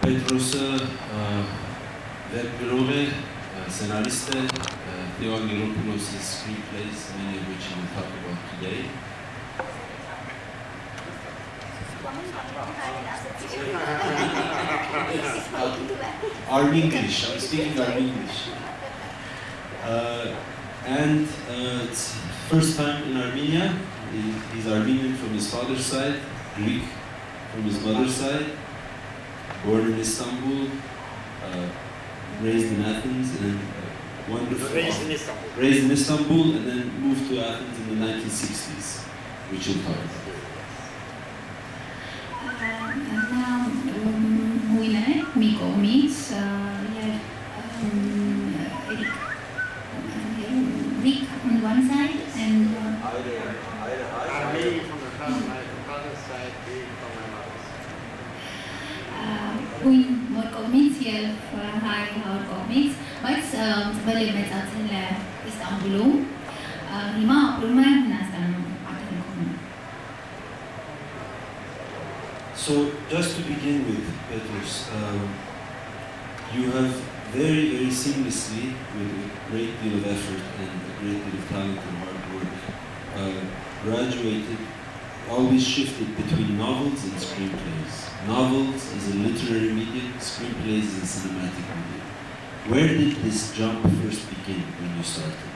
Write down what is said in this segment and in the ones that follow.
Petros Margaris, scenarist, Theoangelopoulos' screenplays, many of which we will talk about today. Our English, I'm speaking our English. And it's first time in Armenia. He's Armenian from his father's side, Greek from his mother's side, born in Istanbul, raised in Athens, and wonderful. Raised in Istanbul, and then moved to Athens in the 1960s, which we'll talk about. Now, winner, Miko meets Rick on one side and Armenian from my father's side, Greek from my mother's side. Win more comics here for high our comics, but very much at Istanbul. Hima Purman Nastan. So, just to begin with, Petros, you have very seamlessly, with a great deal of effort and a great deal of talent and hard work, graduated, always shifted between novels and screenplays. Novels as a literary medium, screenplays as a cinematic medium. Where did this jump first begin when you started?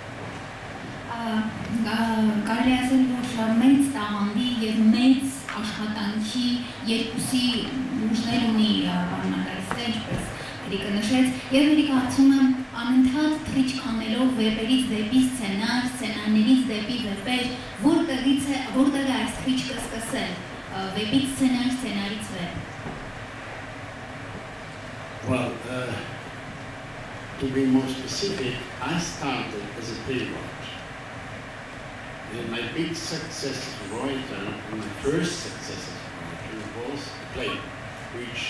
Կարելի ասել, որ մեծ տաղանդի և մեծ աշխատանքի երկուսի ուժներ ունի Մարմարգարիսը, ինչպես Հերիկը նշեց, և Հերիկը հարցում եմ անընդհատ թռիչք անելով վեպերից դեպի սցենար, սցենարներից դեպի վեպեր, որտեղ է այս թռիչքը սկսել, վեպից սցենար, սցենարից վեպ։ Well, to be more specific, I started as a playwright. And my big success as a writer, my first success as a writer, was a play, which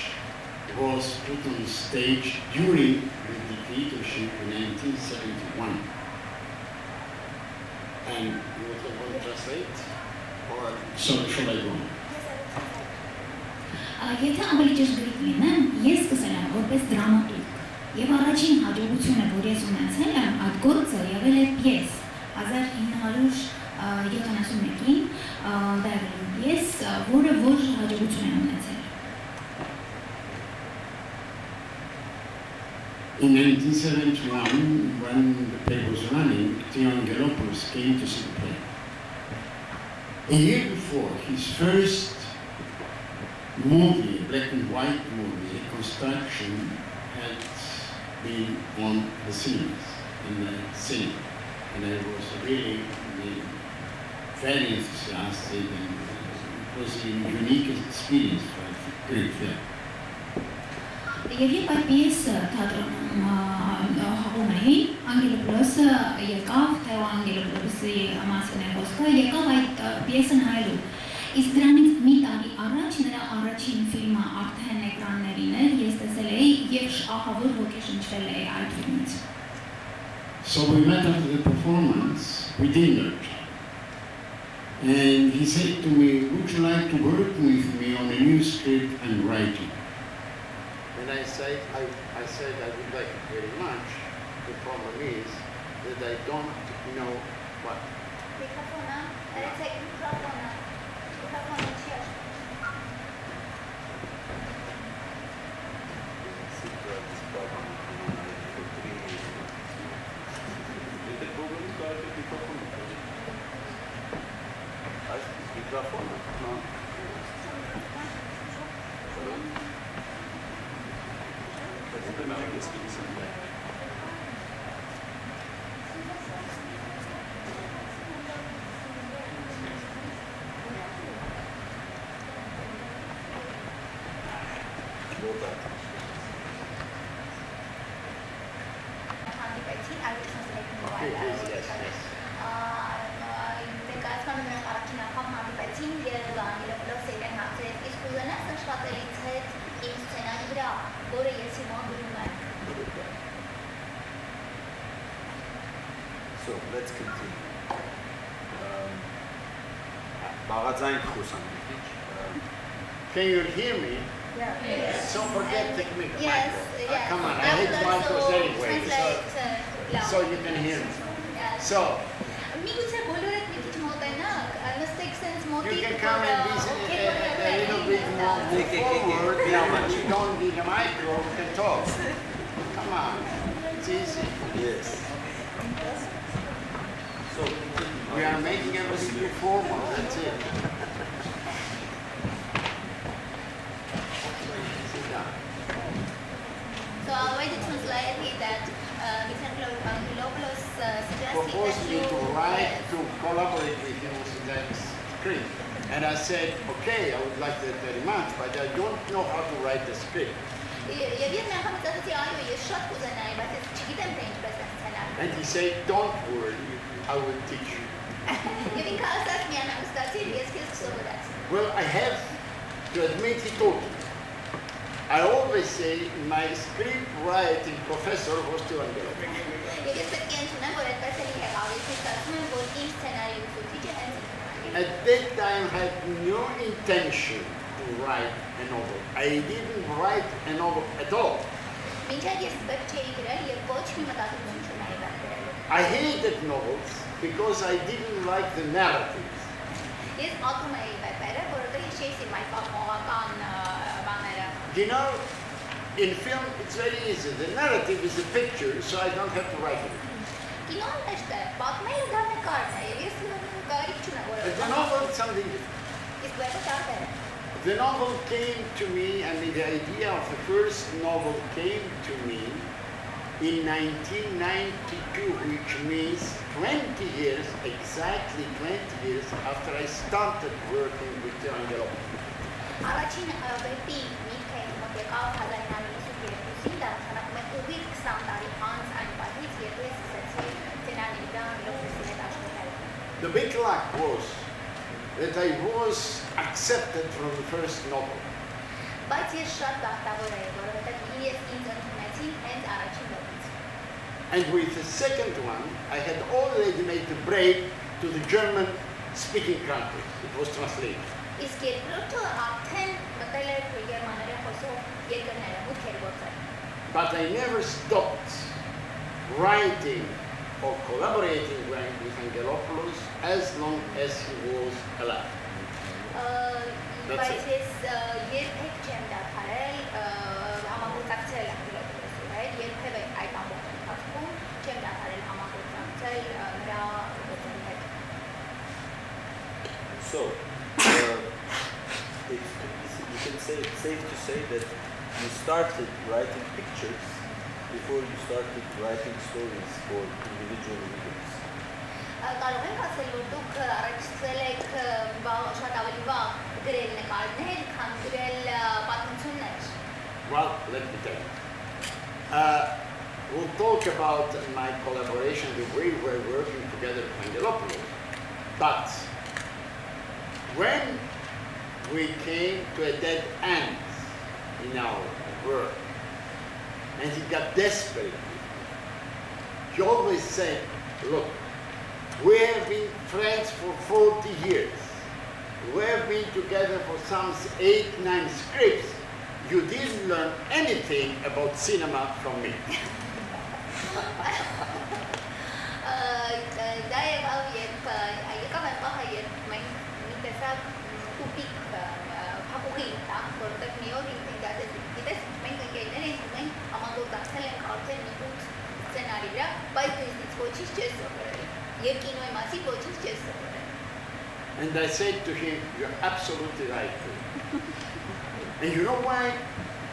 was put on stage during the dictatorship in 1971. And you want to translate? Or shall I go on? Եթե ավելի ճշգրիտ լինեմ, ես սկսել եմ որպես դրամատուրգ, եւ առաջին հաջողությունը, որ ես ունեցել եմ, այդ գործը եղել է պիես 1971-ին, դա եղել է պիես, որը որ հաջողություն է ունեցել։ In 1971, when the play was running, Theoangelopoulos came to see the play. A year before, his first movie, a black and white movie, a construction, had been on the cinemas, in the cinema. And I was really very enthusiastic, and it was a unique experience for a great film. Եվ երբ այդ պիեսը թատրոնում հաղում էին, Անգելոպոլոսը եկավ, Theoangelopoulos-ի մասին է խոսքը, եկավ այդ պիեսը նայելու։ Իսկ դրանից մի տարի առաջ նրա առաջին ֆիլմը արդեն էկրաններին էր, ես տեսել էի եւ ահավոր ոգեշնչվել էի այդ ֆիլմից։ So we met after the performance, we dinnered. And he said to me, would you like to work with me on a new script and writing? And I said I would like it very much. The problem is that I don't know what. So let's continue. Can you hear me? So forget technique. Yes, micro. yes. Come on, I I hate would micros also anyway. translate So you can hear me. So میگوشه بلورت میگیش مدینا نستیک سنس موتی you can come and be a little bit more forward, but you don't need a micro, you can talk. Come on, it's easy. Yes. So, We are making everything too formal, that's it. Sit down. So I already translated that Mr. Angelopoulos suggested Proposed that me you to write, to collaborate with him with that script. And I said, okay, I would like that very much, but I don't know how to write the script. And he said, don't worry, I will teach you. Well, I have to admit he told me. I always say my script writing professor was too Angelopoulos. At that time, I had no intention to write a novel. I didn't write a novel at all. I hated novels because I didn't like the narratives. You know, in film, it's very easy. The narrative is a picture, so I don't have to write it. But the novel is something different. The novel came to me, I mean, the idea of the first novel came to me in 1992, which means 20 years, exactly 20 years after I started working with the Angelopoulos. The big luck was that I was accepted from the first novel. And with the second one, I had already made the break to the German-speaking countries. It was translated. But I never stopped writing or collaborating with Angelopoulos as long as he was alive. That's it. So, you can say it's safe to say that you started writing pictures before you started writing stories for individual readers. Well, let me tell you. We'll talk about my collaboration, the way we're working together with Angelopoulos. But when we came to a dead end in our work, and he got desperate, he always said, look, we have been friends for 40 years. We have been together for some 8-9 scripts. You didn't learn anything about cinema from me. And I said to him, you're absolutely right. And you know why?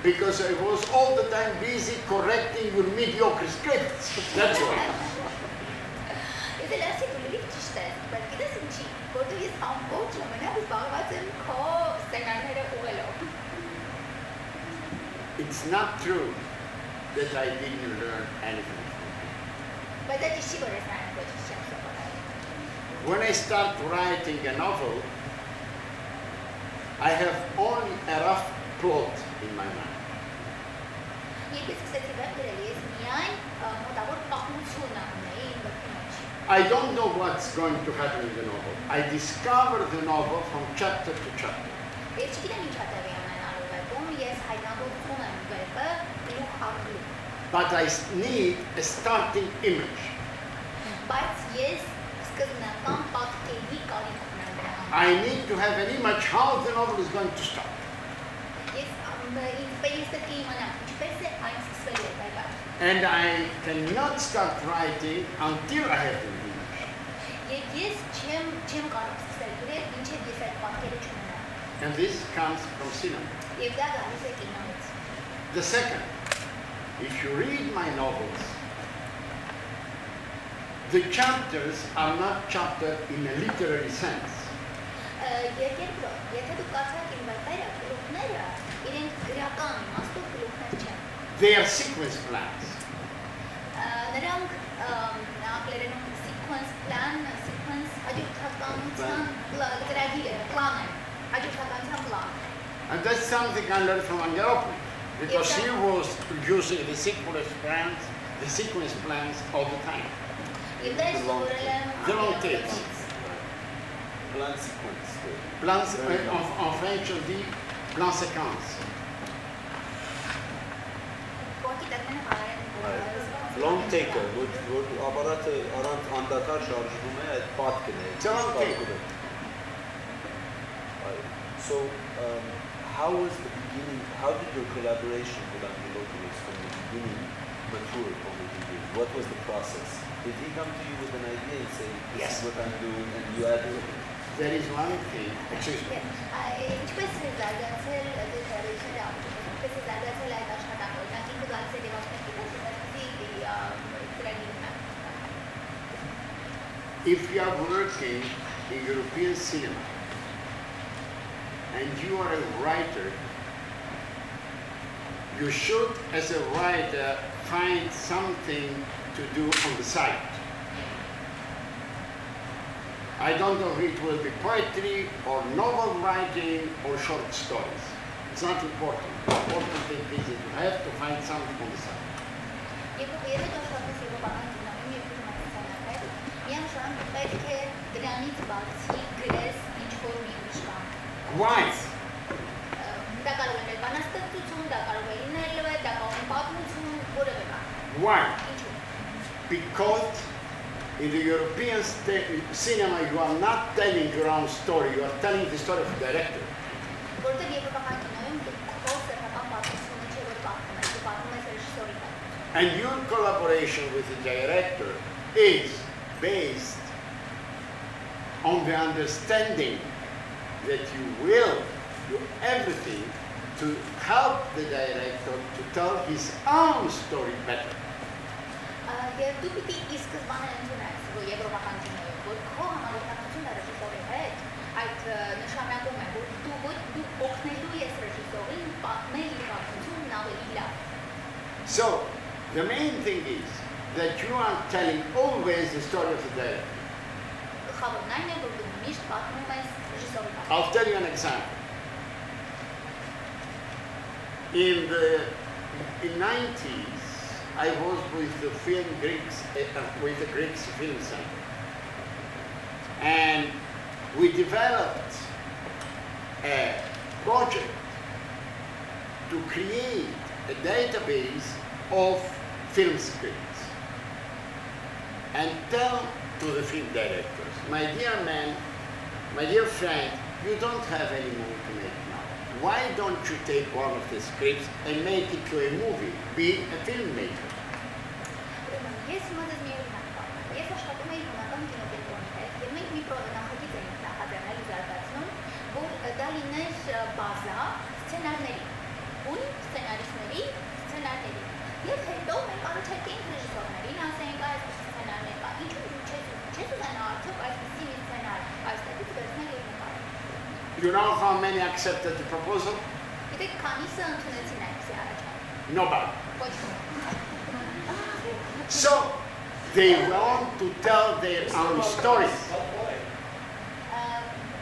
Because I was all the time busy correcting your mediocre scripts. That's why. It's not true that I didn't learn anything. When I start writing a novel, I have only a rough plot in my mind. I don't know what's going to happen in the novel. I discover the novel from chapter to chapter. սկսում եմ վեպը գլուխ առ գլուխ։ But I need a starting image. Բայց ես սկզբնական պատկերի կարիք ունեմ դրա համար։ I need to have an image how the novel is going to start. Ես պետք է իմանամ ինչպես է այն սկսվելու է այդպես։ And I cannot start writing until I have the image. Եվ ես չեմ կարող սկսել գրել, մինչև ես այդ պատկերը չունենամ։ And this comes from cinema. Եվ դա գալիս է կինոից։ The second, if you read my novels, the chapters are not chapters in a literary sense. Երկրորդ, եթե դուք կարդաք իմ վեպերը, գլուխները, իրենք գրական իմաստով գլուխներ չեն։ They are sequence plans. Նրանք անգլերենում sequence plan, sequence հաջորդականության ծրագիր է, plan է, հաջորդականության plan։ And that's something I learned from Angelopoulos, because he was using the sequence plans all the time. Եվ դա ես սովորել եմ The long tapes. Plan sequence. Plans, en French on dit plan séquence. Long taker, որ ապարատը առանց անդադար շարժվում է, այդ պատկն է։ Long taker. So, how was the beginning, how did your collaboration with Angelopoulos from the beginning mature over the years? What was the process? Did he come to you with an idea and say, this is what I'm doing, and you added it? There is one thing, excuse me. Ինչպես է զարգացել դերերը, ինչպես է զարգացել այդ աշխատանքը, նա ինքը գալիս է դեպաշներ գիտես, այսպեսի ծրագիրն է։ If you are working in European cinema and you are a writer, you should, as a writer, find something to do on the side. I don't know if it will be poetry or novel writing or short stories. It's not important. The important thing is that you have to find something on the side. Why? Why? Because in the European cinema you are not telling your own story, you are telling the story of the director. And your collaboration with the director is based on the understanding that you will do everything to help the director to tell his own story better. Եվ դու պիտի ի սկզբանե ընդունես, որ եվրոպական կինոյում, որ քո համագործակցությունը ռեժիսորի հետ, այդ նշանակում է, որ դու օգնելու ես ռեժիսորին պատմել իր պատմությունն ավելի լավ։ So, the main thing is that you are telling always the story of the director. Գլխավորն այն է, որ դու միշտ պատմում ես ռեժիսորի պատմությունը։ I'll tell you an example. In the 90s, I was with the with the Greeks Film Center, and we developed a project to create a database of film scripts and tell to the film directors, my dear man, my dear friend, you don't have any movie to make now. Why don't you take one of the scripts and make it to a movie, be a filmmaker? Ես մոտս մի օրինակ պատմեմ։ Ես աշխատում էի հունական կինոկենտրոնի հետ, եւ մենք մի նախագիծ էինք նախաձեռնել ու զարգացնում, որ դա լիներ բազա սցենարների, ույն սցենարիստների սցենարների։ Եվ հետո մենք առաջարկեինք ռեժիսորներին, ասեինք այս սցենարներ կա, ինչու դու չես ուզենա արդյոք այսպիսի մի սցենար այստեղից վերցնել եւ նկարել։ You know how many accepted the proposal? Գիտեք, քանիսը ընդունեցին այսպիսի առաջարկ։ Nobody. Ոչ ոք։ So, they want to tell their own stories.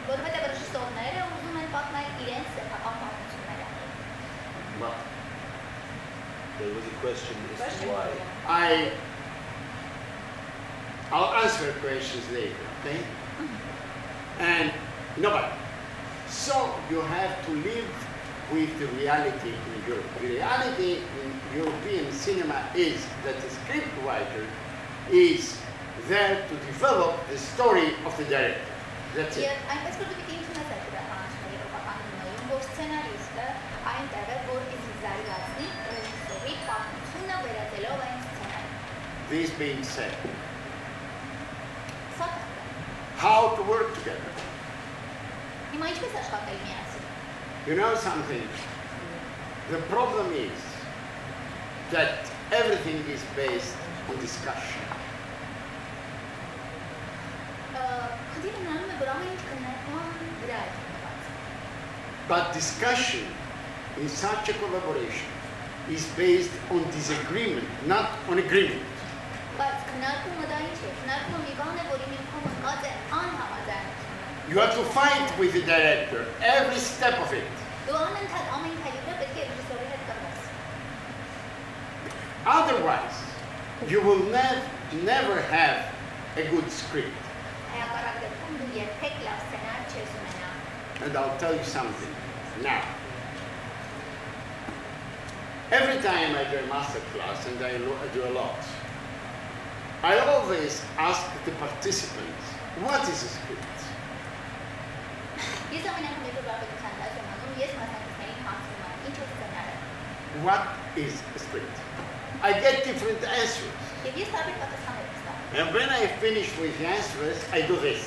Որովհետև ռեժիսորները ուզում են պատմել իրենց սեփական պատմությունները։ Well, there was a question as to why. I'll answer questions later, okay? And nobody. So you have to live with the reality in Europe. The reality in European cinema is that the script writer is there to develop the story of the director. That's it. Այն պես որ դուք ինքնին եք դրականացնում եվրոպական կինոյում, որ սցենարիստը այնտեղ է, որ իզարիացնի ռեժիսորի պատմությունը վերածելով այն սցենարի։ This being said, how to work together? Հիմա ինչպես աշխատել միասին։ You know something? The problem is that everything is based on discussion. Խնդիրը նրանում է, որ ամեն ինչ քննարկման վրա է կապված։ But discussion in such a collaboration is based on disagreement, not on agreement. Բայց քննարկումը դա ինչ է։ Քննարկումը մի բան է, որի հիմքում ընկած է անհամաձայնություն։ You have to fight with the director every step of it. Դու անընդհատ ամեն քայլի վրա պետք է ռեժիսորի հետ կռվես։ Otherwise, you will never have a good script. Հակառակ դեպքում դու երբեք լավ սցենար չես ունենա։ And I'll tell you something now. Every time I do a master class, and I do a lot, I always ask the participants, what is a script? Ես ամեն անգամ երբ բավական դասում անում, ես մասնակիցներին հարցնում եմ, ինչ է սցենարը։ What is a script? I get different answers. Եվ ես տարբեր պատասխաններ եմ ստանում։ And when I finish with the answers, I do this.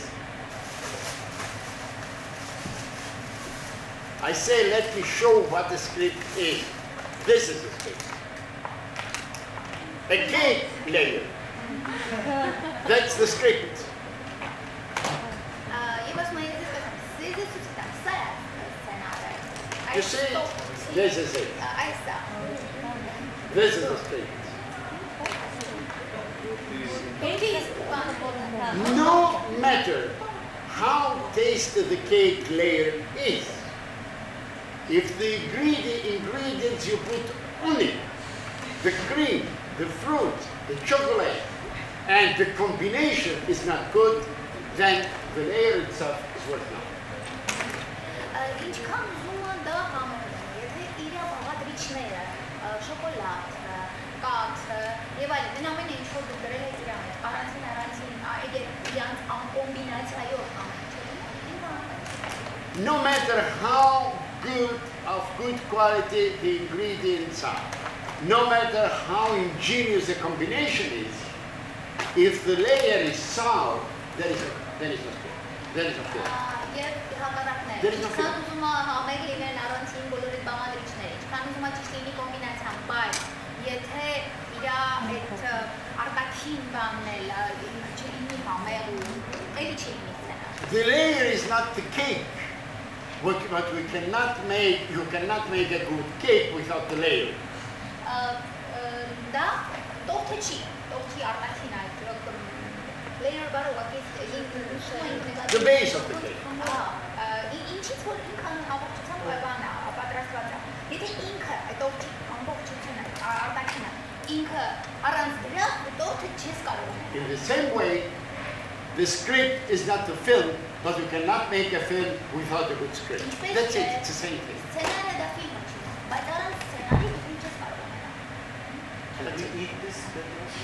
I say, let me show what the script is. This is the script. A cake layer. That's the script. Եվ ասում եմ, ես ասում, ես ցույց տամ, սա է սցենարը։ You see, this is it. Այս է։ This is the script. Ինչի ես բանը բոլորը։ No matter how tasty the cake layer is, if the ingredients you put on it, the cream, the fruit, the chocolate, and the combination is not good, then the layer itself is worth nothing. Ինչքան ուզում են դա համարել են, եթե իր բաղադրիչները, շոկոլադ, կաթը եւ այլն, դեն ամենը ինչ որ դուք դրել եք իր մեջ, առանցին իրանց կոմբինացիայով ամեն ինչ։ No matter how good of good quality the ingredients are, no matter how ingenious the combination is, if the layer is sour, there is no script. There is no film. Եվ հակառակն է։ Ինչքան ուզում է համեղ լինեն առանցին բոլոր այդ բաղադրիչները, ինչքան ուզում է ճիշտ լինի կոմբինացիան, բայց եթե իր այդ արտաքին բանն էլ չլինի համեղ ու էլի չի լինի սցենար։ The layer is not the cake. But we cannot make, you cannot make a good cake without the layer. Դա տորթը չի, տորթի արտաքին այդ layer բարը ուղղակի The base of the cake. Ինչից որ ինքան ամբողջությամբ բանա, պատրաստված է։ Եթե ինքը այդ տորթի ամբողջությունը, արտաքինը, ինքը առանց դրա տորթը չես կարող ունել։ In the same way, the script is not the film, but you cannot make a film without a good script. That's it, it's the same thing. Սցենարը դա ֆիլմը չի, բայց առանց սցենարի դու չես կարող ունել։ Can you eat this, Petros?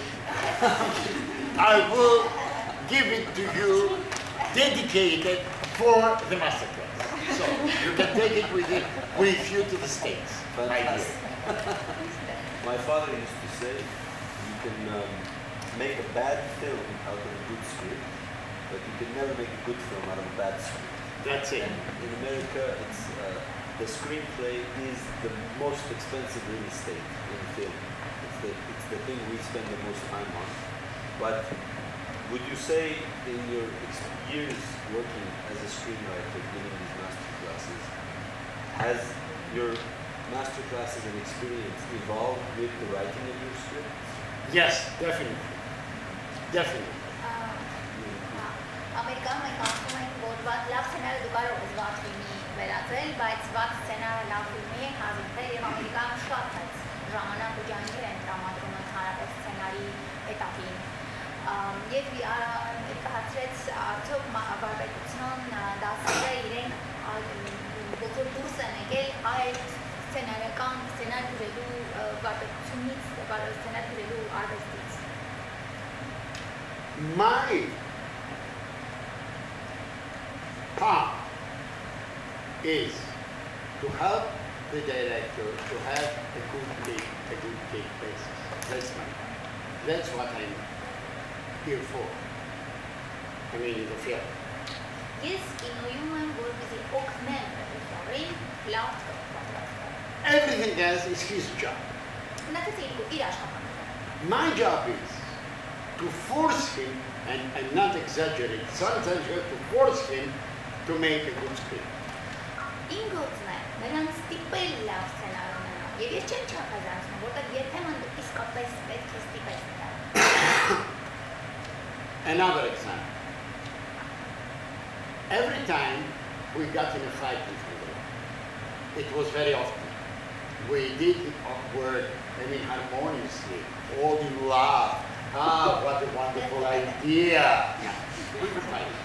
I will give it to you dedicated for the masterclass. So you can take it with you to the States. Right here. My father used to say, you can make a bad film out of a good script, but you can never make a good film out of a bad script. That's it. And in America, it's the screenplay is the most expensive real estate in film. It's the thing we spend the most time on. But would you say in your years working as a screenwriter, giving these master classes, has your master classes and experience evolved with the writing of your scripts? Yes, definitely. Definitely. Ամերիկայում մենք ասում ենք, որ լավ սցենարը դու կարող ես վատ ֆիլմի վերածել, բայց վատ սցենարը լավ ֆիլմի է հազիգրել եւ Ամերիկայում շատ այդ ժամանակ ու ջանքեր են տրամադրում ընդհանրապես սցենարի էտապին։ Եվ Ամերիկա հարցրեց, արդյոք վարպետության դասերը իրենք փորձել դուրս են եկել այդ սցենարական սցենար գրելու վարպետությունից, սցենար գրելու արվեստից։ My part is to help the director to have a good take basis. That's my part. That's what I'm here for. I mean, in the film. Ես կինոյում եմ, որպեսզի օգնեմ ռեժիսորին լավ պատրաստել։ Everything else is his job. Մնացածը իր աշխատանքն է։ My job is to force him, and I'm not exaggerating, sometimes you have to force him to make a good script. Իմ գործն է նրանց ստիպել լավ սցենար ունենալ։ Եվ ես չեմ չափազանցնում, որտեղ երբեմն իսկապես պետք է ստիպես նրան։ Another example. Every time we got in a fight with him, it was very often. We did it awkward, harmoniously, all in love. Ah, what a wonderful idea. We were fighting.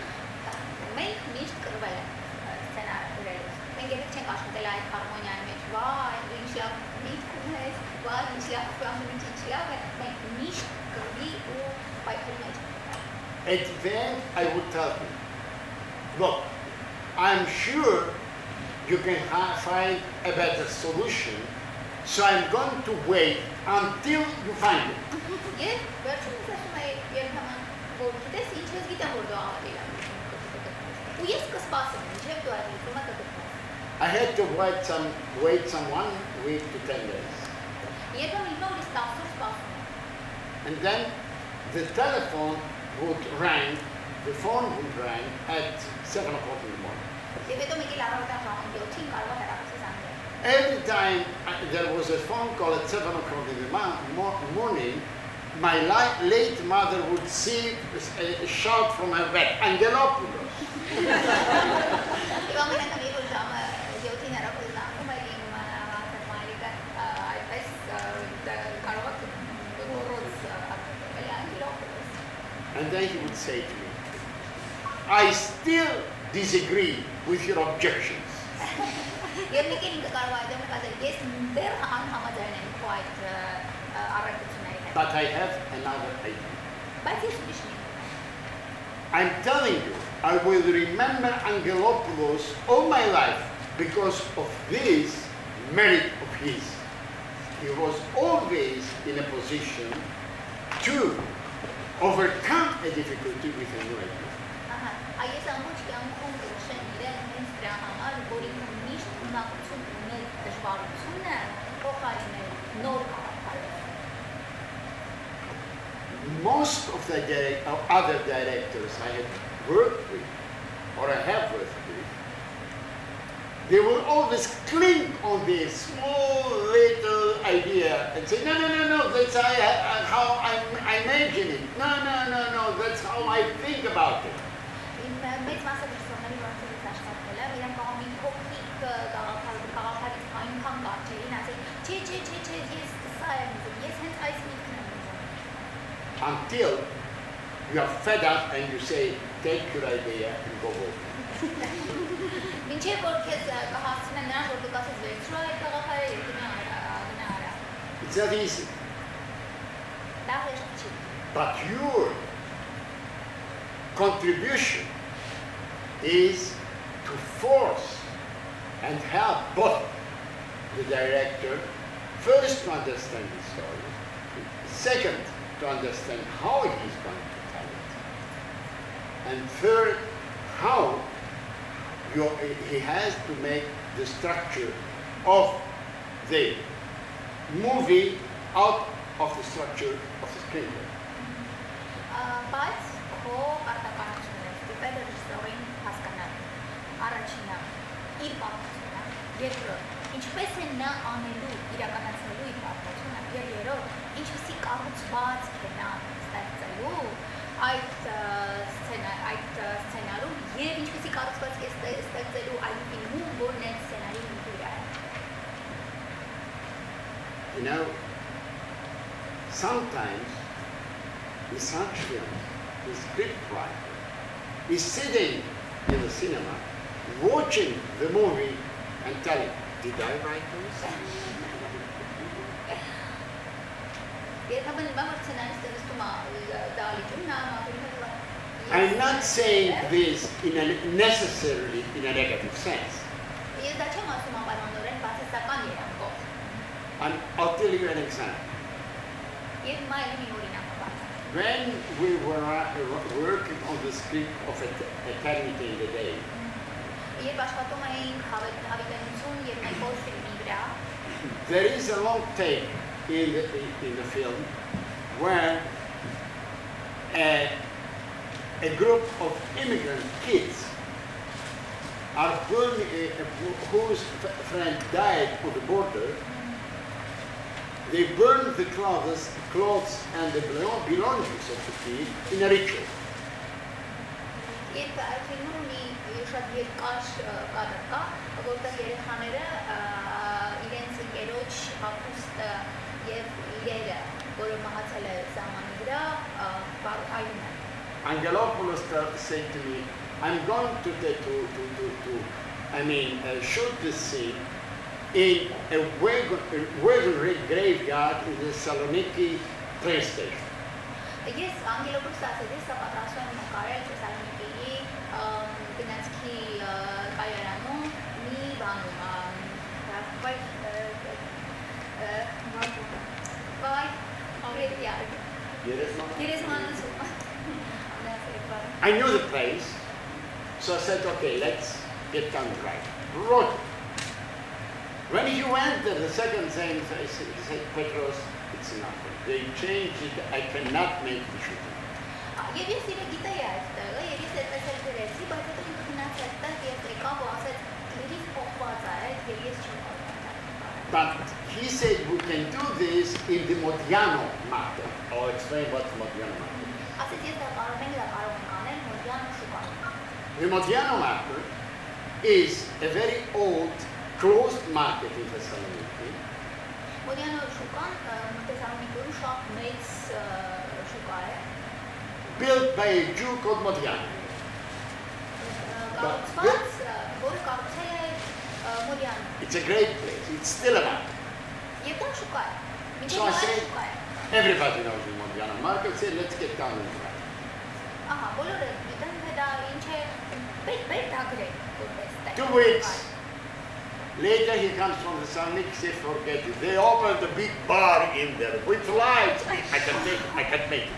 Մենք միշտ կռվել ենք սցենար գրելուց։ Մենք երբ չենք աշխատել այդ հարմոնիայի մեջ, վայ, ինչ լավ միտք ունես, վայ, ինչ լավ ֆրանգը ինչ լավ է, մենք միշտ կռվի ու պայքարի մեջ ենք։ At the end, I would tell him, look, I'm sure you can find a better solution, so I'm going to wait until you find it. Ես վերջինս ասում եի երբեմն, որ գիտես ինչ ես գիտեմ, որ դու ավելի լավ ես։ Ու ես կսպասեմ, ինչև դու այդ լուծումը կգտնես։ I had to wait some 1 week to 10 days. Երբեմն ինքն ուրիշ տասուր սպասում եմ։ And then the telephone would ring, the phone would ring at 7 o'clock in the morning. Եվ հետո մեկ էլ առավոտյան ժամը 7-ին կարող է հեռախոսի զանգել։ Every time there was a phone call at 7 o'clock in the morning, my late mother would see a shout from her bed, Angelopoulos. Եվ ամեն անգամ երբ որ ժամը 7-ին հեռախոսի զանգում է իմ մայրիկը այդպես կարող է գոռոց ասել Angelopoulos։ And then he would say to me, I still disagree with your objections. Եվ մեկ էլ ինքը կարող է այդպես ասել, ես դեռ անհամաձայն եմ քո այդ առարկությունների հետ։ But I have another idea. Բայց ես ուրիշ մի ունեմ։ I'm telling you, I will remember Angelopoulos all my life because of this merit of his. He was always in a position to overcome a difficulty with a new idea. Այս ամբողջ կյանքում կնշեմ իրեն հենց դրա համար, որ ինքը միշտ ունակություն ուներ դժվարությունը փոխարինել նոր գաղափարով։ Most of the other directors I have worked with, or I have worked with, they will always cling on this small little idea and say, no, that's how I imagine it. No, that's how I think about it. Մեծ մասը դրսողների որոնցով ես աշխատել եմ, իրենք կարող մի փոքրիկ գաղափարից այնքան կարճերին ասել, չէ, ես սա եմ ուզում, ես հենց այս միտքն եմ ուզում։ Until you are fed up and you say, take your idea and go home. Մինչև որ քեզ կհասցնեն նրան, որ դու կասես վերցրու այդ գաղափարը և գնա արա։ It's not easy. Դա հեշտ չի։ But your contribution is to force and help both the director, first to understand the story, second to understand how he's going to tell it, and third, how he has to make the structure of the movie out of the structure of the screenplay. Բայց քո արտակարգությունն է ստիպել ռեժիսորին հասկանալ առաջինը իր պատմությունը, երկրորդ ինչպես է նա անելու իրականացնելու իր պատմությունը, եւ երրորդ ինչպեսի կառուցված է նա ստեղծելու այդ սցենարում եւ ինչպեսի կառուցված է ստեղծելու այդ ֆիլմում, որն է սցենարի նույնը։ You know, sometimes in such films, the scriptwriter is sitting in the cinema, watching the movie and tell him, did I write this? I'm not saying this necessarily in a negative sense. And I'll tell you an example. When we were working on the script of Eternity in the Day, there is a long take in the film where a group of immigrant kids are burning, whose friend died on the border. They burn the clothes and the belongings of the kid in a ritual. Angelopoulos said to me, I'm going to shoot this scene in a wagon graveyard in the Thessaloniki train station. Yes, Angelopoulos said this about Raswan Makara, Thessaloniki, Pinetsky, Kayarano, Mi Banu, I knew the place, so I said, okay, let's get down right. Wrote it. When he went there, the second thing, he said, Petros, it's enough. They changed it, I cannot make the shooting. But he said we can do this in the Modiano matter. I'll explain what the Modiano matter is. The Modiano matter is a very old closed market in Thessaloniki. Built by a Jew called Modiano. It's a great place. It's still a market. So I said, everybody knows the Modiano market. Said, let's get down and try. 2 weeks later, he comes from the Thessaloniki. He said, forget it. They opened a big bar in there with lights. I can't make it.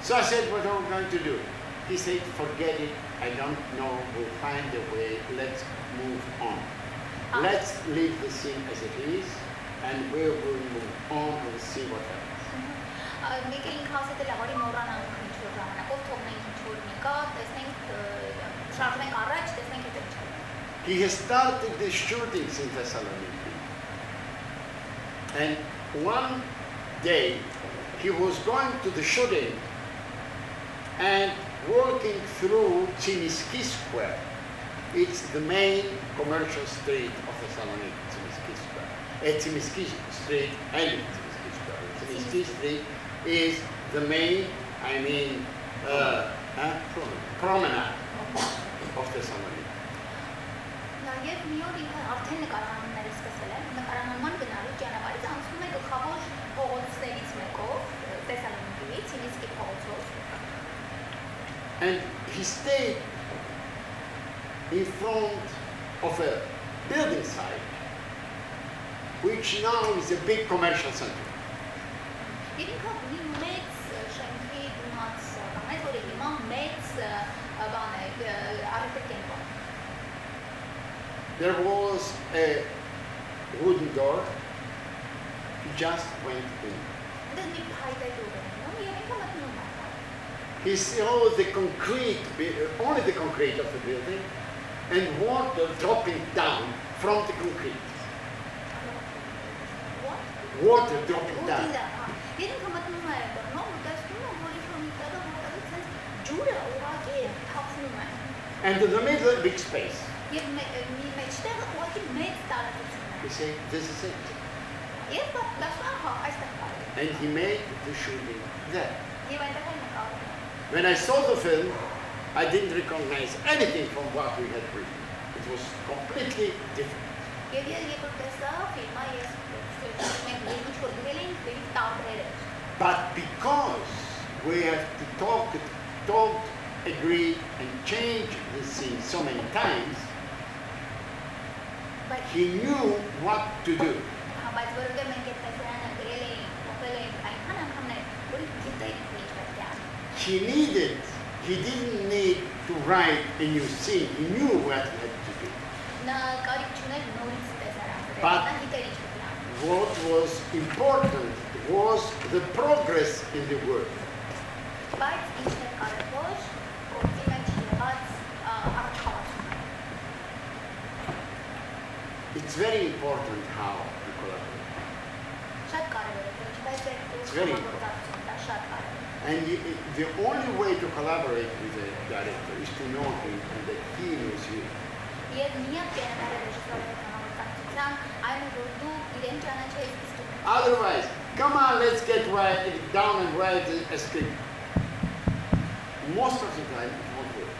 So I said, what are we going to do? He said, forget it. I don't know. We'll find a way. Let's move on. Let's leave the scene as it is, and we will move on and see what happens. He has started the shootings in Thessaloniki. And one day, he was going to the shooting and walking through Tsimiski Square. It's the main commercial street of Thessaloniki, Tsimiski Square. Tsimiski Street and Tsimiski Square. Tsimiski Street is the main, promenade of Thessaloniki. And he stayed in front of a building site, which now is a big commercial center. There was a wooden door. He just went in. He saw the concrete, only the concrete of the building, and water dropping down from the concrete. What? Water dropping down. And in the middle, a big space. He said, this is it. And he made the shooting there. When I saw the film, I didn't recognize anything from what we had written. It was completely different. But because we have to talk, agree, and change the scene so many times, he knew what to do. He didn't need to write a new scene. He knew what he had to do. But what was important was the progress in the work. It's very important how you collaborate. It's very important. And the only way to collaborate with a director is to know him and that he knows you. Otherwise, come on, let's get down and write a script. Most of the time, it won't work.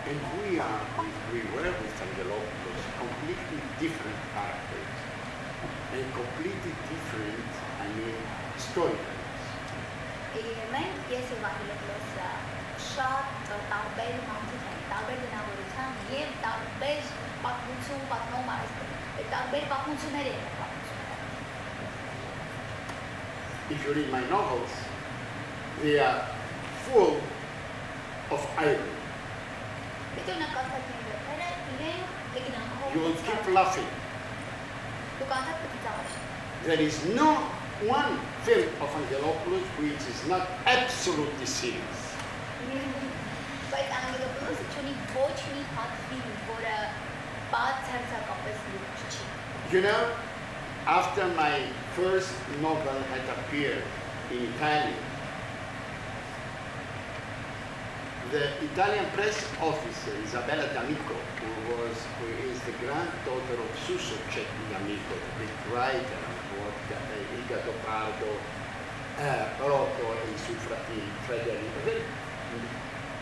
And we were with Angelopoulos completely different characters and completely different, storytellers. If you read my novels, they are full of irony. You will keep laughing. There is no one film of Angelopoulos which is not absolutely serious. You know, after my first novel had appeared in Italian, the Italian press officer, Isabella D'Amico, who is the granddaughter of Suso Cecchi D'Amico, the great writer, Il Gattopardo, Rocco and suoi fratelli, Federico, a very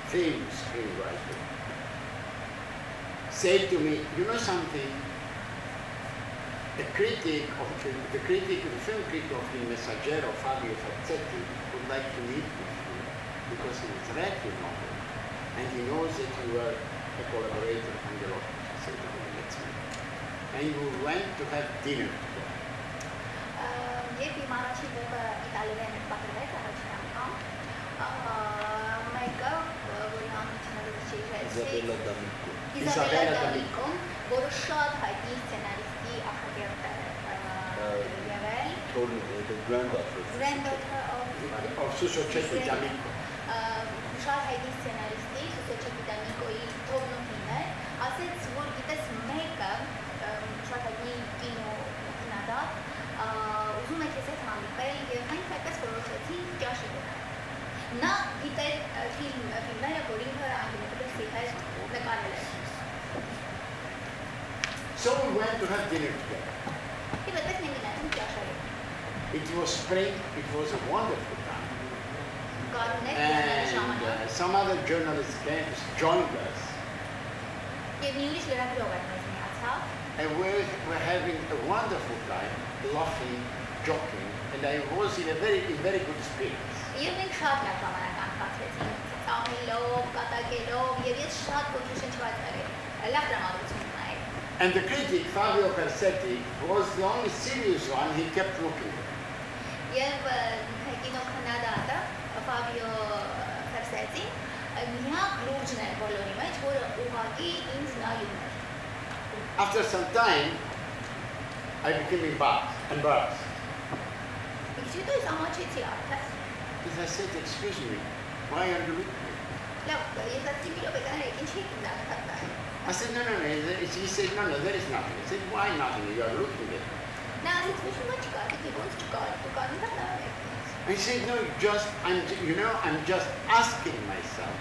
famous screenwriter, said to me, you know something, the film critic of Il Messaggero, Fabio Fazzetti, would like to meet with you because he has read your novel and he knows that you are a collaborator of Angelopoulos. I said, okay, let's meet. And we went to have dinner together. Isabella D'Amico. The granddaughter of Suso Cecchi D'Amico. So we went to have dinner together. It was spring, it was a wonderful time. And some other journalists came, joined us. And we were having a wonderful time, laughing, joking, and I was in very good spirits. And the critic, Fabio Persetti, was the only serious one. He kept looking. After some time, I became embarrassed. Because I said, excuse me, why are you looking at me? I said, no. He said, no, there is nothing. I said, why nothing? You are looking at me. I said, no, I'm just asking myself,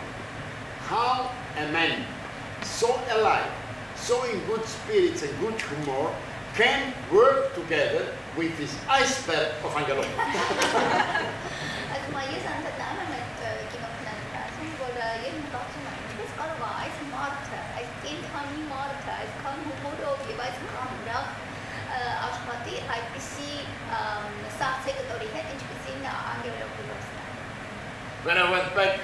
how a man so alive, so in good spirits and good humor, can work together with this iceberg of Angelopoulos. Ասում եմ, ես անդադար եմ այդ կինոքնան ասում, որ ես մտածում եմ, ինչպես կարող է այս մարդը, այս կենթանի մարդը, այսքան հումորով եւ այսքան ուրախ աշխատի այդպիսի սարսեկտորի հետ, ինչպեսին Angelopoulos-ն է։ When I went back,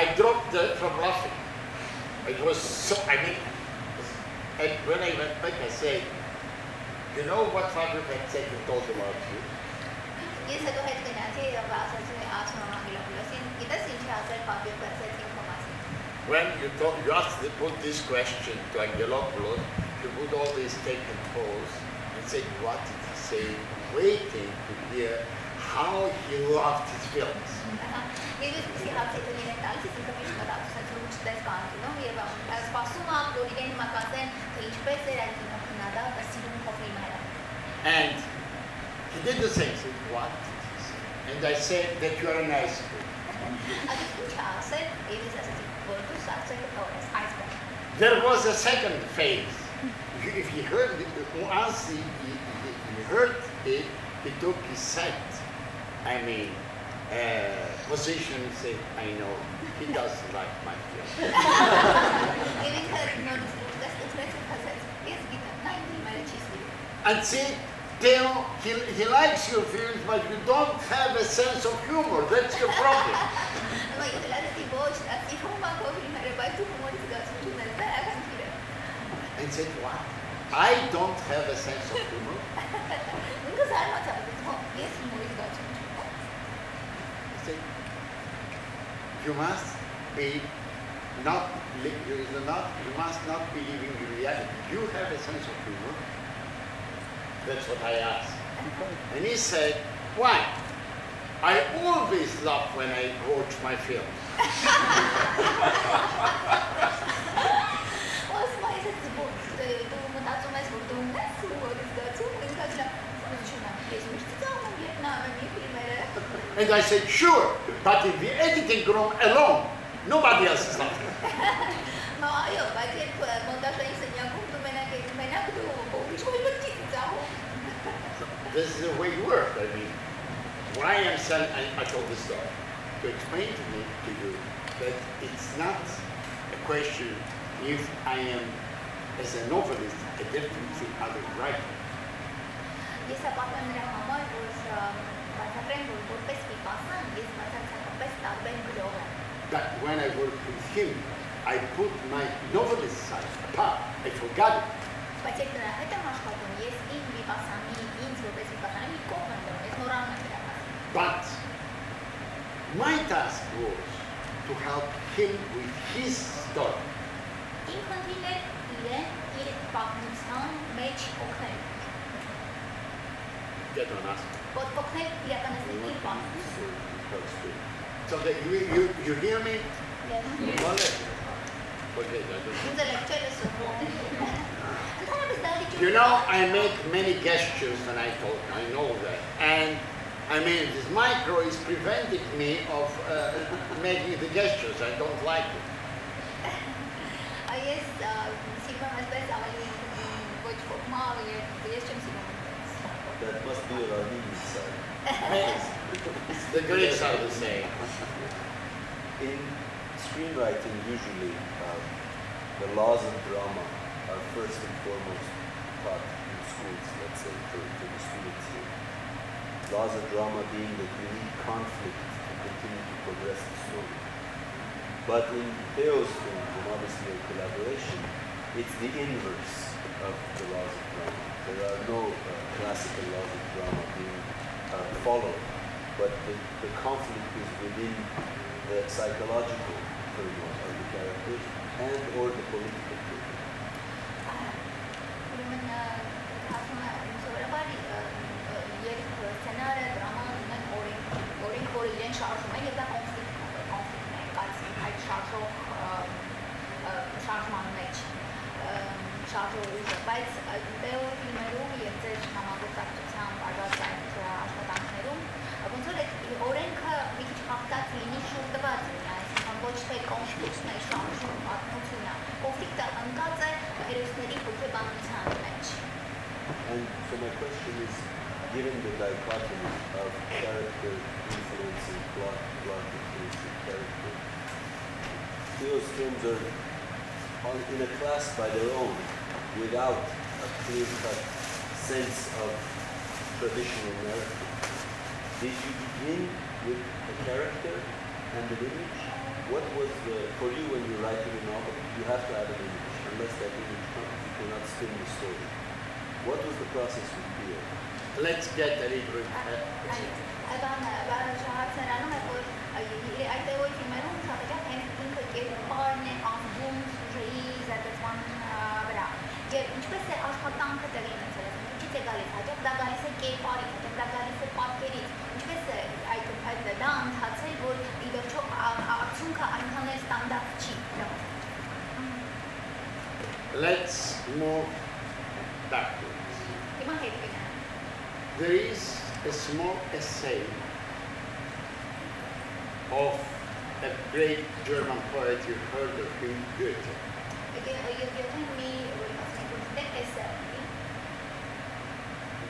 I dropped from laughing. It was so, and when I went back, I said, you know what Fabio Fonseca told about you? Ես հետո հետ գնացի եւ ասացի ասում եմ Angelopoulos-ին, գիտես ինչ ասել Fabio Fonseca-ին քո մասին։ When you asked to put this question to Angelopoulos, you would always take a pause and say, what did he say, waiting to hear how he loved his films. Ես իսկի հարցերին են տալիս, իսկ միշտ մտածում եմ ուշ տեսքան կինո եւ սպասում եմ որ իրեն հիմա կասեն թե ինչպես էր այդ կինոքննադատը սիրում քո ֆիլմերը։ And he did the same thing. What did he say? And I said that you are a nice girl. There was a second phase. If he heard it, once he heard it, he took his set. Position and said, I know, he doesn't like my film. And see, Theo, he likes your films, but you don't have a sense of humor. That's your problem. And said, what? I don't have a sense of humor? He said, you must be not, you must not be living in reality. You have a sense of humor. That's what I asked. And he said, why? I always laugh when I watch my films. And I said, sure, but in the editing room alone, nobody else is laughing. This is the way you work. Why I'm saying, I told this story, to explain to you that it's not a question if I am, as a novelist, a different from other writer. But when I work with him, I put my novelist side apart. I forgot it. But my task was to help him with his story. Get on us. So that you hear me? Yes. Okay, you know, I make many gestures when I talk, I know that. And this micro is preventing me of making the gestures. I don't like it. That must be your Armenian side. The Greeks are the same. In screenwriting, usually, the laws of drama are first and foremost taught in schools, let's say, to the students here. Laws of drama being that you need conflict to continue to progress the story. But in Theo's films, and obviously in collaboration, it's the inverse of the laws of drama. There are no classical laws of drama being followed, but the conflict is within the psychological framework of the characters and or the political framework. films are in a class by their own, without a clear-cut sense of traditional narrative. Did you begin with a character and an image? What was for you when you're writing a novel? You have to have an image. Unless that image comes, you cannot spin the story. What was the process with Pio? Let's get a little bit. Let's move backwards. There is a small essay of a great German poet, you heard of him, Goethe.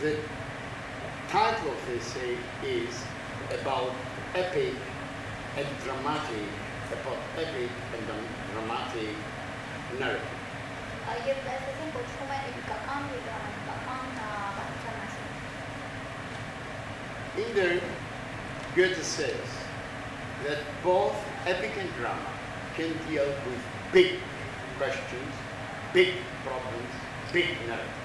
The title of the essay is about epic and dramatic narrative. In there, Goethe says that both epic and drama can deal with big questions, big problems, big narratives.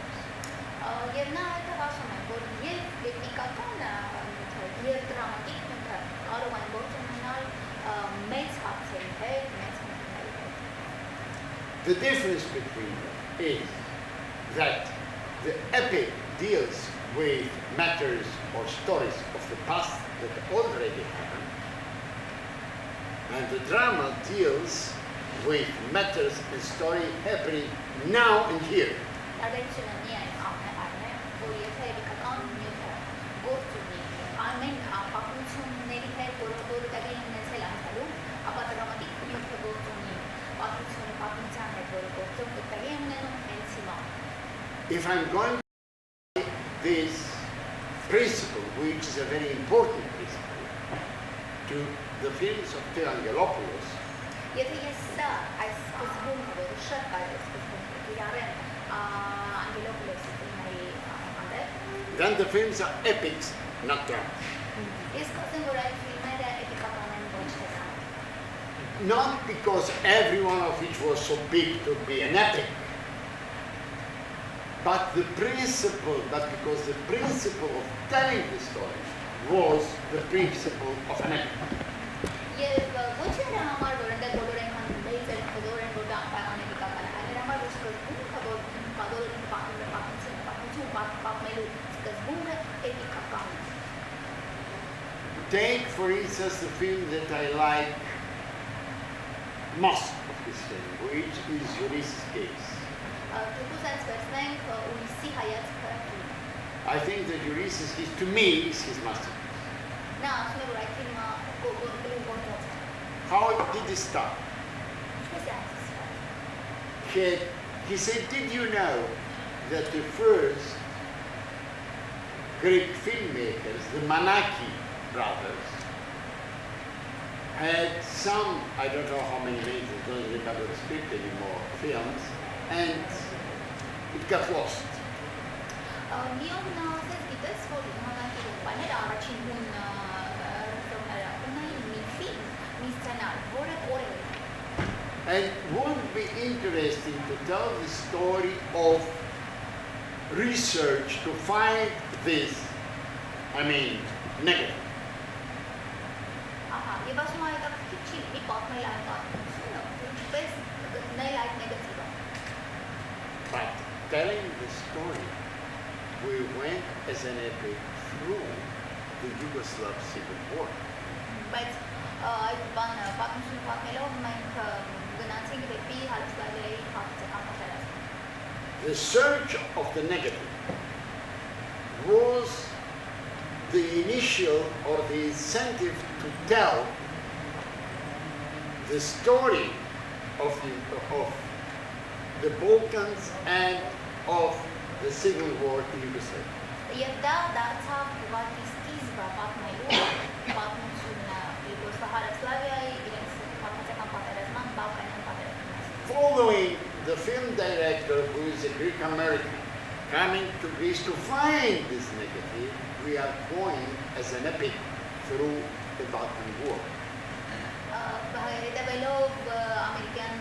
The difference between them is that the epic deals with matters or stories of the past that already happened, and the drama deals with matters and story happening now and here. If I'm going to this principle, which is a very important principle, to the films of Theo Angelopoulos, then the films are epics, not dramas. Not because every one of which was so big to be an epic, but because the principle of telling the story was the principle of an epic. Take, for instance, the film that I like most of this film, which is Ulysses' Case. I think that Ulysses, to me, is his masterpiece. How did it start? He said, did you know that the first Greek filmmakers, the Manaki brothers, had some, I don't know how many names, I don't remember the script anymore, films, and it got lost. And wouldn't be interesting to tell the story of research to find this, negative. But telling the story, we went as an epic through the Yugoslav Civil War. The search of the negative was the initial or the incentive to tell the story of the Balkans and of the Civil War in Yugoslavia. Greek American, coming to Greece to find this negative, we are going as an epic through the Balkan War. ده بلوب أمريكان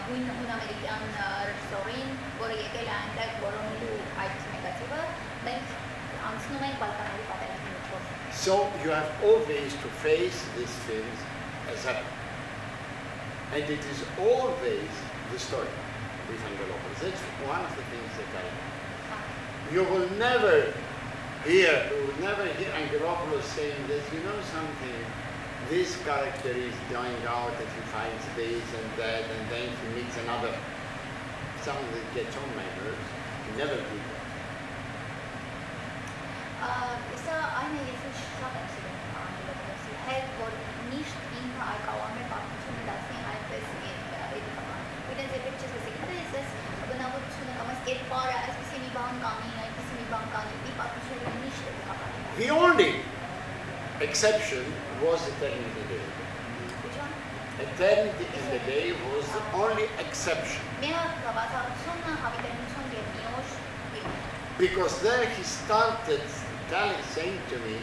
هون أمريكان رجسورين بوريكل عندك بورونلو عيد نيجاتيفا من أنسنو من بالكان اللي بعدين نشوف. So you have always to face these things as a, and it is always the story with Angelopoulos. That's one of the things that I. You will never hear Angelopoulos saying this. You know something. This character is going out and he finds this and that, and then he meets another. Something that gets on my nerves. He never did that. Issa eine jetzt nicht schade zu dem Angelopoulos. Sie hält wohl nicht immer alkawane Partner, das nicht halt das in Wieder sehr pictures ist es, aber na wird schon kann man es geht paar als bisschen wie Bankani, ein bisschen wie Bankani, die Partner nicht der The only exception was Eternity in the Day. Which one? Eternity in the Day was the only exception. Because there he started saying to me,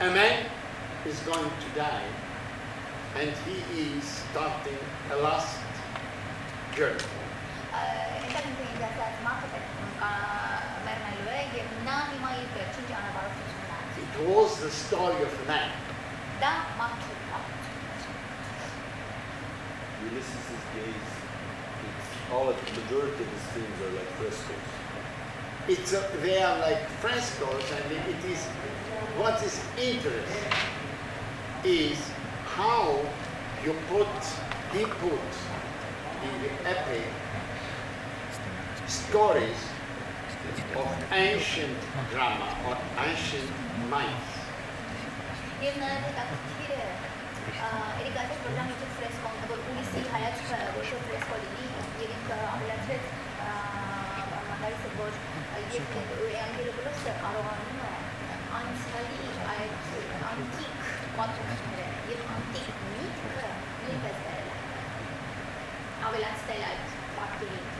a man is going to die and he is starting a last journey. It was the story of a man. Ulysses' gaze, all of the majority of his themes are like frescoes. They are like frescoes, and it is what is interesting is how he put in the epic stories of ancient drama or ancient myths.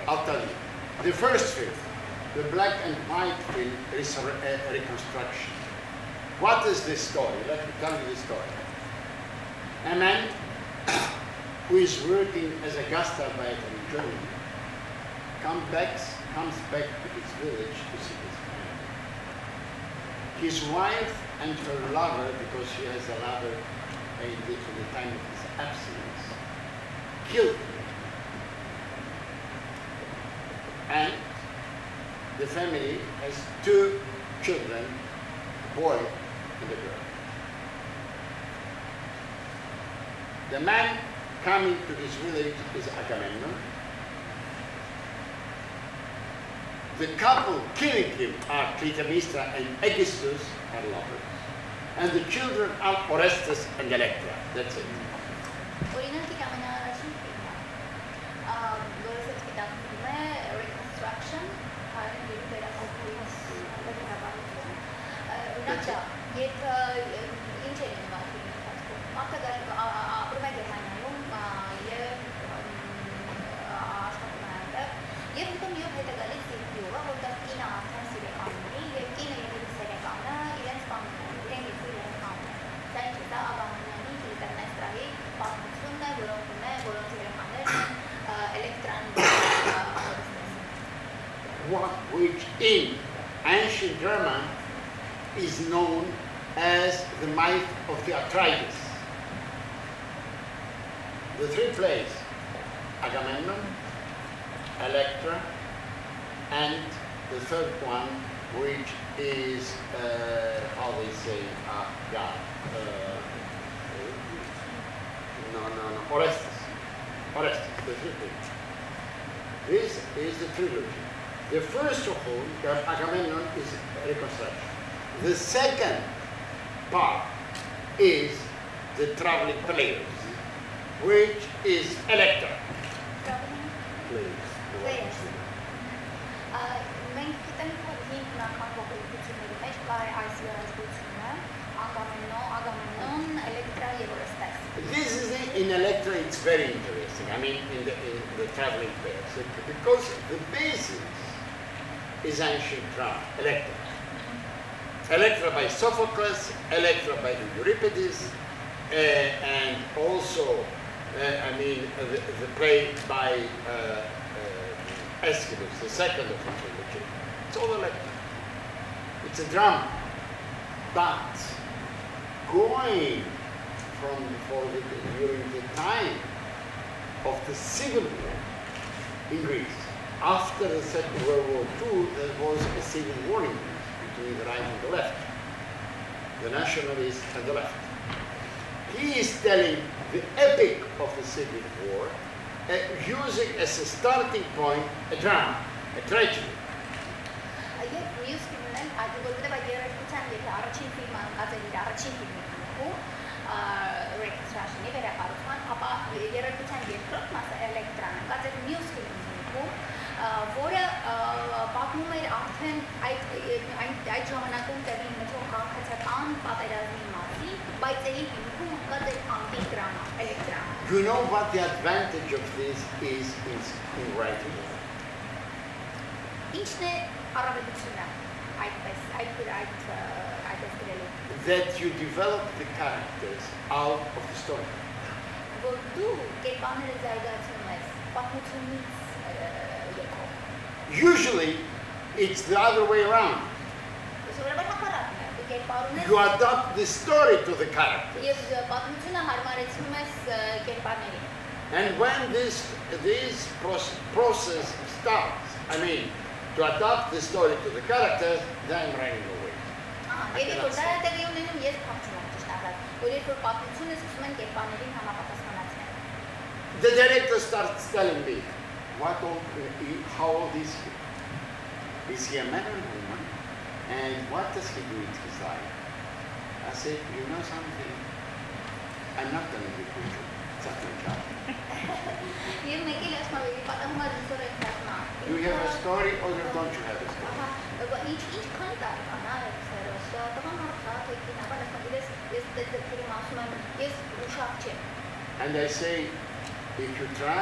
I'll tell you. The first film, the black and white film, is a reconstruction. What is this story? Let me tell you the story. A man who is working as a gastarbeiter in Germany comes back to his village to see his family. His wife and her lover, because she has a lover in the time of his absence, killed him. And the family has two children, a boy and a girl. The man coming to his village is Agamemnon. The couple killing him are Clytemnestra and Aegisthus, are lovers. And the children are Orestes and Electra. That's it. Which in ancient German is known as the myth of the Atreides. The three plays, Agamemnon, Electra, and the third one, which is, how they say, Orestes, the three plays. This is the trilogy. The first of all, Agamemnon, is a reconstruction. The second part is the traveling players, which is Electra. This is in Electra, it's very interesting. I mean, in the traveling pairs, because the basis is ancient drama, Electra. Electra by Sophocles, Electra by Euripides, and also, the play by Aeschylus, the second of the trilogy. It's all Electra. It's a drama, but going during the time of the Civil War in Greece. After the Second World War II, there was a civil war in Greece between the right and the left, the nationalists and the left. He is telling the epic of the Civil War, using as a starting point a drama, a tragedy. Reconstruction-ի վերակառուցման, ապա երաժշտության երկրորդ մասը Էլեկտրան, կազմել մյուս ֆիլմում, որը պատմում էր արդեն այդ ժամանակում տեղի ունեցող քաղաքացիական պատերազմի մասին, բայց էլի հիմքում ընկած էր անտիկ դրամա, Էլեկտրան։ You know what the advantage of this is in writing? Ինչն է առավելությունը այդպես գրելու։ That you develop the characters out of the story. Որ դու կերպարները զարգացնում ես պատմությունից եկող։ Usually, it's the other way around. Սովորաբար հակառակն է, դու կերպարում ես։ You adapt the story to the characters. Եվ պատմությունը հարմարեցնում ես կերպարներին։ And when this process starts, to adapt the story to the characters, then I'm running away. Եվ երբ որ դա տեղի ունենում, ես փախչում եմ ճիշտ ասած, որ երբ որ պատմությունը սկսում են կերպարներին համապատասխանացնել։ The director starts telling me, how old is he? Is he a man or a woman? And what does he do with his life? I said, you know something? I'm not going to be with you. It's not my job. Եվ մեկ էլ ասում եմ, պատահում է ռեժիսորը ինքնացնա։ Do you have a story or don't you have a story? Ինչ քանի տարեկան է ռեժիսորը, տղան հարցա, թե կինավար ասում ես դեպքերում ասում եմ, ես ուշակ չեմ։ And I say, if you try